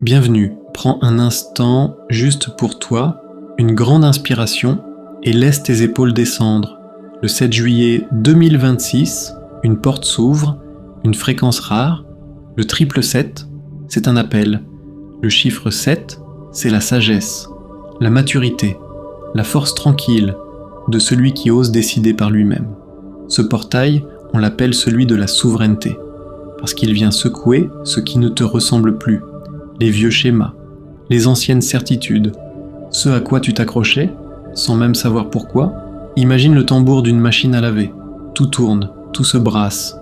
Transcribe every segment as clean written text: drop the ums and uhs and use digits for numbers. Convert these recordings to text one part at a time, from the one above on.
Bienvenue, prends un instant juste pour toi, une grande inspiration et laisse tes épaules descendre. Le 7 juillet 2026, une porte s'ouvre, une fréquence rare, le triple 7, c'est un appel. Le chiffre 7, c'est la sagesse, la maturité, la force tranquille de celui qui ose décider par lui-même. Ce portail, on l'appelle celui de la souveraineté, parce qu'il vient secouer ce qui ne te ressemble plus, les vieux schémas, les anciennes certitudes, ce à quoi tu t'accrochais, sans même savoir pourquoi. Imagine le tambour d'une machine à laver, tout tourne, tout se brasse,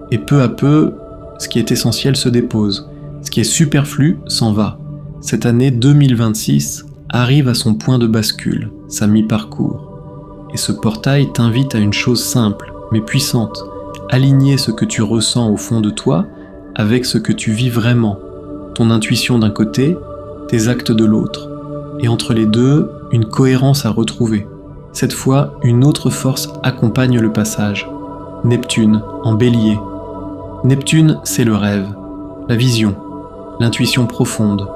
et peu à peu, ce qui est essentiel se dépose, ce qui est superflu s'en va. Cette année 2026 arrive à son point de bascule, sa mi-parcours. Et ce portail t'invite à une chose simple, mais puissante, aligner ce que tu ressens au fond de toi avec ce que tu vis vraiment, ton intuition d'un côté, tes actes de l'autre, et entre les deux, une cohérence à retrouver. Cette fois, une autre force accompagne le passage. Neptune, en Bélier. Neptune, c'est le rêve, la vision, l'intuition profonde.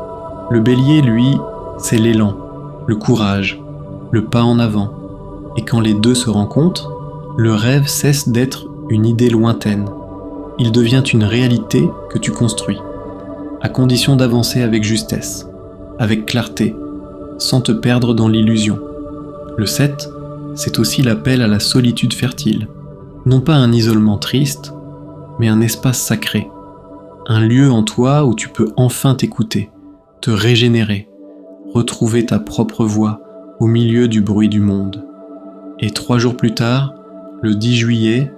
Le Bélier, lui, c'est l'élan, le courage, le pas en avant. Et quand les deux se rencontrent, le rêve cesse d'être une idée lointaine. Il devient une réalité que tu construis, à condition d'avancer avec justesse, avec clarté, sans te perdre dans l'illusion. Le 7, c'est aussi l'appel à la solitude fertile. Non pas un isolement triste, mais un espace sacré. Un lieu en toi où tu peux enfin t'écouter, te régénérer, retrouver ta propre voix au milieu du bruit du monde. Et 3 jours plus tard, le 10 juillet,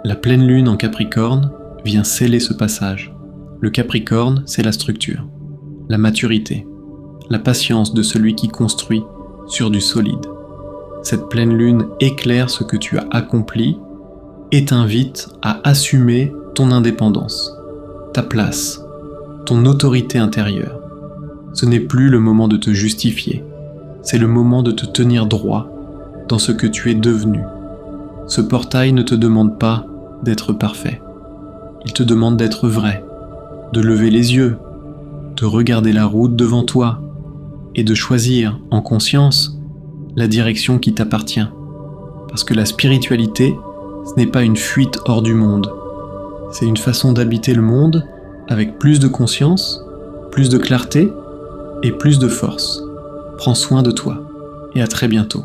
la pleine lune en Capricorne vient sceller ce passage. Le Capricorne, c'est la structure, la maturité, la patience de celui qui construit sur du solide. Cette pleine lune éclaire ce que tu as accompli et t'invite à assumer ton indépendance, ta place, ton autorité intérieure. Ce n'est plus le moment de te justifier, c'est le moment de te tenir droit dans ce que tu es devenu. Ce portail ne te demande pas d'être parfait, il te demande d'être vrai, de lever les yeux, de regarder la route devant toi et de choisir en conscience la direction qui t'appartient. Parce que la spiritualité, ce n'est pas une fuite hors du monde, c'est une façon d'habiter le monde avec plus de conscience, plus de clarté et plus de force. Prends soin de toi et à très bientôt.